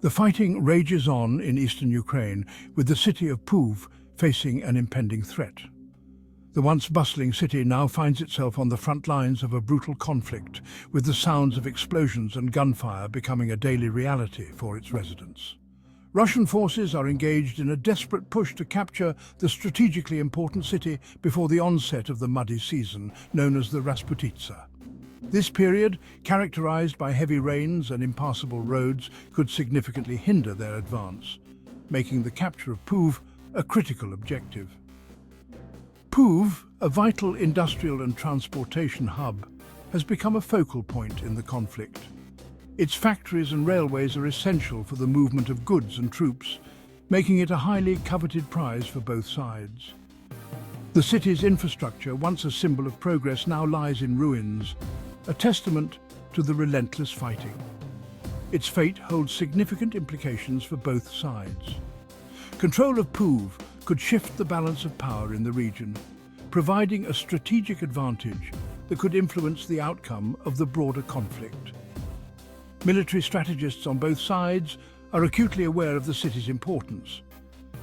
The fighting rages on in eastern Ukraine, with the city of Puv facing an impending threat. The once bustling city now finds itself on the front lines of a brutal conflict, with the sounds of explosions and gunfire becoming a daily reality for its residents. Russian forces are engaged in a desperate push to capture the strategically important city before the onset of the muddy season, known as the Rasputitsa. This period, characterized by heavy rains and impassable roads, could significantly hinder their advance, making the capture of Puv a critical objective. Puv, a vital industrial and transportation hub, has become a focal point in the conflict. Its factories and railways are essential for the movement of goods and troops, making it a highly coveted prize for both sides. The city's infrastructure, once a symbol of progress, now lies in ruins, a testament to the relentless fighting. Its fate holds significant implications for both sides. Control of Puv could shift the balance of power in the region, providing a strategic advantage that could influence the outcome of the broader conflict. Military strategists on both sides are acutely aware of the city's importance,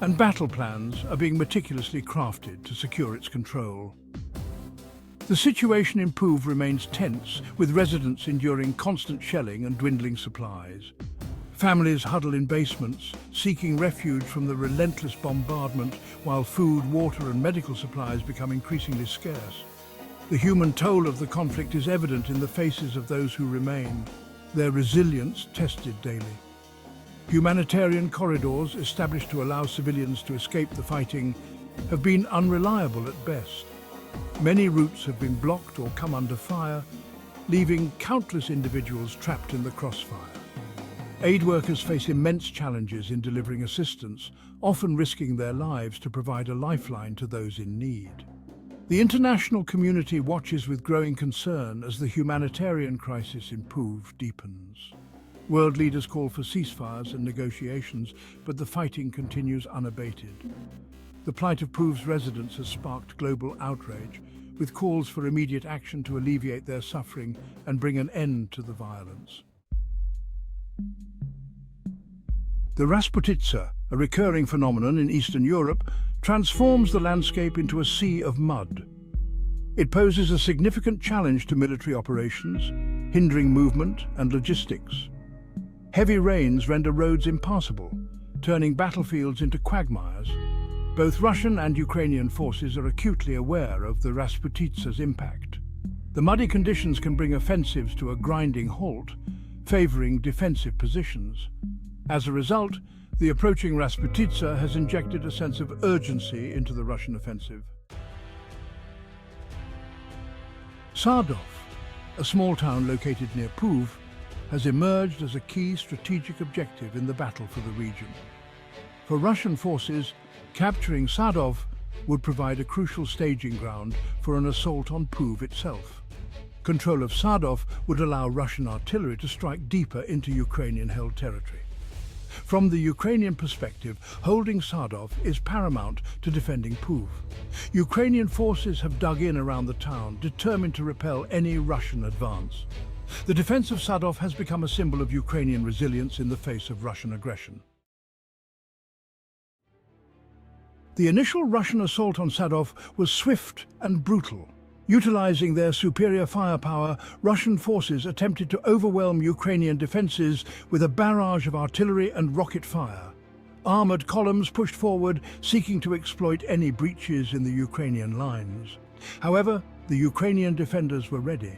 and battle plans are being meticulously crafted to secure its control. The situation in Puv remains tense, with residents enduring constant shelling and dwindling supplies. Families huddle in basements, seeking refuge from the relentless bombardment, while food, water and medical supplies become increasingly scarce. The human toll of the conflict is evident in the faces of those who remain, their resilience tested daily. Humanitarian corridors established to allow civilians to escape the fighting have been unreliable at best. Many routes have been blocked or come under fire, leaving countless individuals trapped in the crossfire. Aid workers face immense challenges in delivering assistance, often risking their lives to provide a lifeline to those in need. The international community watches with growing concern as the humanitarian crisis in Puv deepens. World leaders call for ceasefires and negotiations, but the fighting continues unabated. The plight of Puv's residents has sparked global outrage, with calls for immediate action to alleviate their suffering and bring an end to the violence. The Rasputitsa, a recurring phenomenon in Eastern Europe, transforms the landscape into a sea of mud. It poses a significant challenge to military operations, hindering movement and logistics. Heavy rains render roads impassable, turning battlefields into quagmires. Both Russian and Ukrainian forces are acutely aware of the Rasputitsa's impact. The muddy conditions can bring offensives to a grinding halt, favoring defensive positions. As a result, the approaching Rasputitsa has injected a sense of urgency into the Russian offensive. Sadov, a small town located near Puv, has emerged as a key strategic objective in the battle for the region. For Russian forces, capturing Sadov would provide a crucial staging ground for an assault on Puv itself. Control of Sadov would allow Russian artillery to strike deeper into Ukrainian-held territory. From the Ukrainian perspective, holding Sadov is paramount to defending Puv. Ukrainian forces have dug in around the town, determined to repel any Russian advance. The defense of Sadov has become a symbol of Ukrainian resilience in the face of Russian aggression. The initial Russian assault on Sadov was swift and brutal. Utilizing their superior firepower, Russian forces attempted to overwhelm Ukrainian defenses with a barrage of artillery and rocket fire. Armored columns pushed forward, seeking to exploit any breaches in the Ukrainian lines. However, the Ukrainian defenders were ready.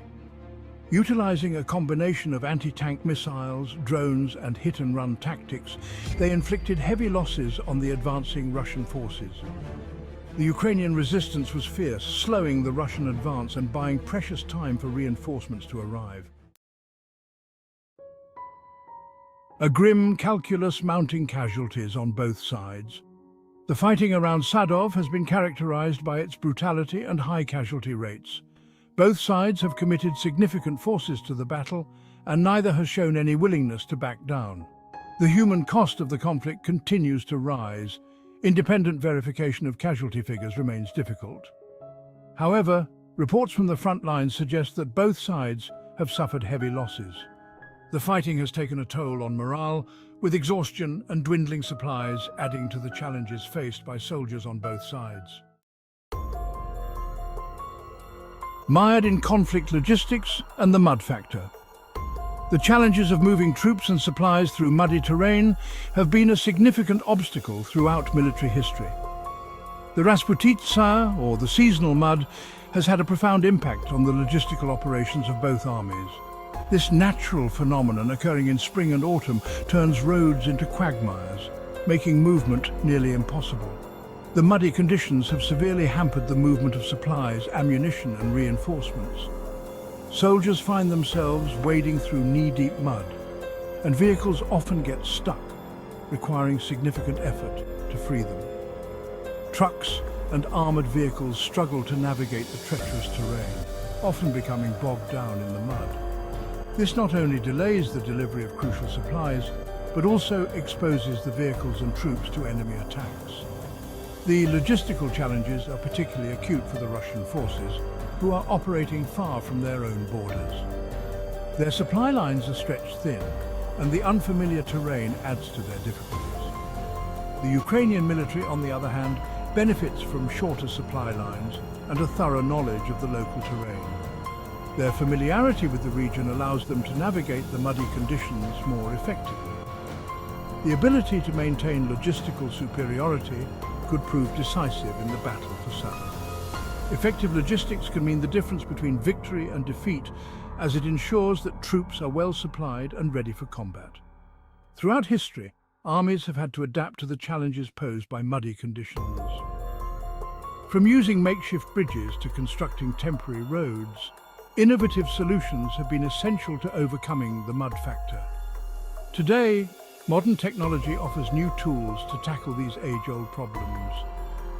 Utilizing a combination of anti-tank missiles, drones and hit-and-run tactics, they inflicted heavy losses on the advancing Russian forces. The Ukrainian resistance was fierce, slowing the Russian advance and buying precious time for reinforcements to arrive. A grim calculus mounting casualties on both sides. The fighting around Sadov has been characterized by its brutality and high casualty rates. Both sides have committed significant forces to the battle, and neither has shown any willingness to back down. The human cost of the conflict continues to rise. Independent verification of casualty figures remains difficult. However, reports from the front lines suggest that both sides have suffered heavy losses. The fighting has taken a toll on morale, with exhaustion and dwindling supplies adding to the challenges faced by soldiers on both sides. Mired in conflict logistics and the mud factor. The challenges of moving troops and supplies through muddy terrain have been a significant obstacle throughout military history. The Rasputitsa, or the seasonal mud, has had a profound impact on the logistical operations of both armies. This natural phenomenon occurring in spring and autumn turns roads into quagmires, making movement nearly impossible. The muddy conditions have severely hampered the movement of supplies, ammunition and reinforcements. Soldiers find themselves wading through knee-deep mud, and vehicles often get stuck, requiring significant effort to free them. Trucks and armoured vehicles struggle to navigate the treacherous terrain, often becoming bogged down in the mud. This not only delays the delivery of crucial supplies, but also exposes the vehicles and troops to enemy attacks. The logistical challenges are particularly acute for the Russian forces, who are operating far from their own borders. Their supply lines are stretched thin, and the unfamiliar terrain adds to their difficulties. The Ukrainian military, on the other hand, benefits from shorter supply lines and a thorough knowledge of the local terrain. Their familiarity with the region allows them to navigate the muddy conditions more effectively. The ability to maintain logistical superiority could prove decisive in the battle for Sadov. Effective logistics can mean the difference between victory and defeat, as it ensures that troops are well supplied and ready for combat. Throughout history, armies have had to adapt to the challenges posed by muddy conditions. From using makeshift bridges to constructing temporary roads, innovative solutions have been essential to overcoming the mud factor. Today, modern technology offers new tools to tackle these age-old problems.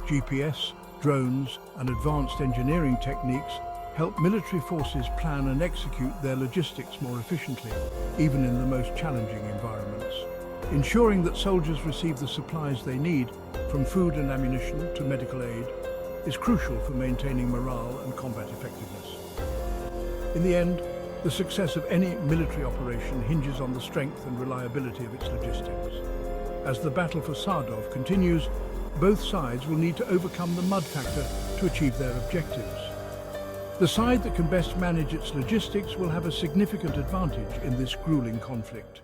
GPS, drones, and advanced engineering techniques help military forces plan and execute their logistics more efficiently, even in the most challenging environments. Ensuring that soldiers receive the supplies they need, from food and ammunition to medical aid, is crucial for maintaining morale and combat effectiveness. In the end, the success of any military operation hinges on the strength and reliability of its logistics. As the battle for Sadov continues, both sides will need to overcome the mud factor to achieve their objectives. The side that can best manage its logistics will have a significant advantage in this grueling conflict.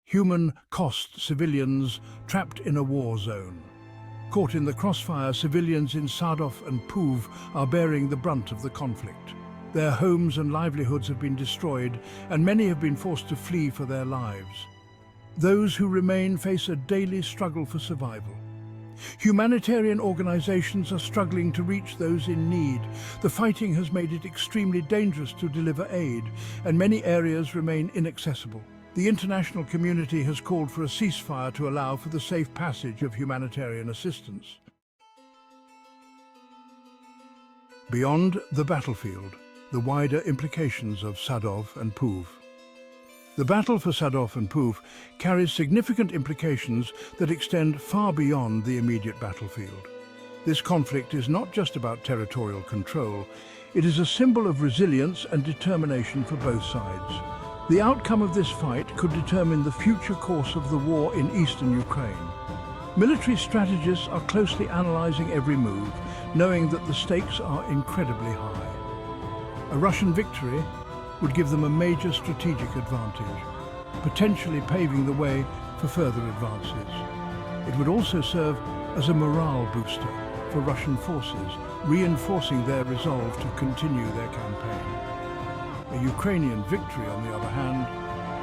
Human cost civilians trapped in a war zone. Caught in the crossfire, civilians in Sadov and Puv are bearing the brunt of the conflict. Their homes and livelihoods have been destroyed, and many have been forced to flee for their lives. Those who remain face a daily struggle for survival. Humanitarian organizations are struggling to reach those in need. The fighting has made it extremely dangerous to deliver aid, and many areas remain inaccessible. The international community has called for a ceasefire to allow for the safe passage of humanitarian assistance. Beyond the battlefield, the wider implications of Sadov and Puv. The battle for Sadov and Puv carries significant implications that extend far beyond the immediate battlefield. This conflict is not just about territorial control, it is a symbol of resilience and determination for both sides. The outcome of this fight could determine the future course of the war in eastern Ukraine. Military strategists are closely analyzing every move, knowing that the stakes are incredibly high. A Russian victory would give them a major strategic advantage, potentially paving the way for further advances. It would also serve as a morale booster for Russian forces, reinforcing their resolve to continue their campaign. A Ukrainian victory, on the other hand,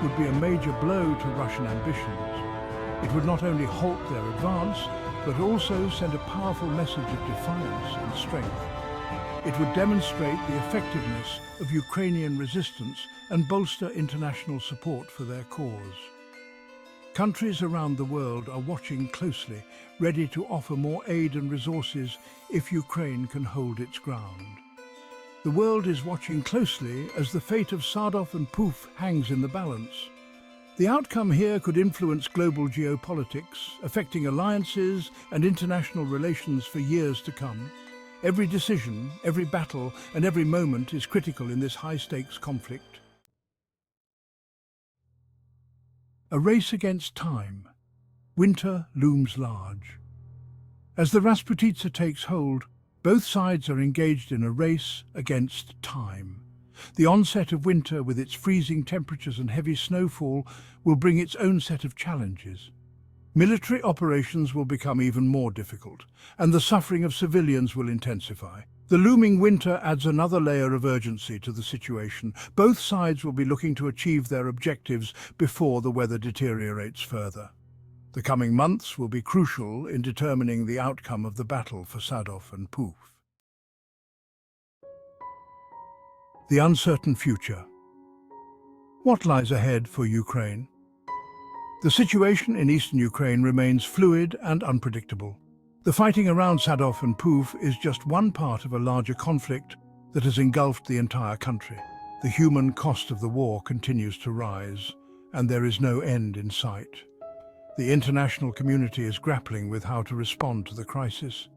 would be a major blow to Russian ambitions. It would not only halt their advance, but also send a powerful message of defiance and strength. It would demonstrate the effectiveness of Ukrainian resistance and bolster international support for their cause. Countries around the world are watching closely, ready to offer more aid and resources if Ukraine can hold its ground. The world is watching closely as the fate of Sadov and Puv hangs in the balance. The outcome here could influence global geopolitics, affecting alliances and international relations for years to come. Every decision, every battle, and every moment is critical in this high-stakes conflict. A race against time. Winter looms large. As the Rasputitsa takes hold, both sides are engaged in a race against time. The onset of winter, with its freezing temperatures and heavy snowfall, will bring its own set of challenges. Military operations will become even more difficult, and the suffering of civilians will intensify. The looming winter adds another layer of urgency to the situation. Both sides will be looking to achieve their objectives before the weather deteriorates further. The coming months will be crucial in determining the outcome of the battle for Sadov and Puf. The uncertain future. What lies ahead for Ukraine? The situation in eastern Ukraine remains fluid and unpredictable. The fighting around Sadov and Puf is just one part of a larger conflict that has engulfed the entire country. The human cost of the war continues to rise, and there is no end in sight. The international community is grappling with how to respond to the crisis.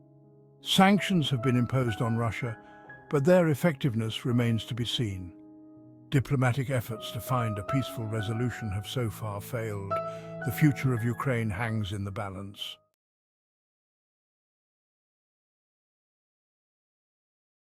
Sanctions have been imposed on Russia, but their effectiveness remains to be seen. Diplomatic efforts to find a peaceful resolution have so far failed. The future of Ukraine hangs in the balance.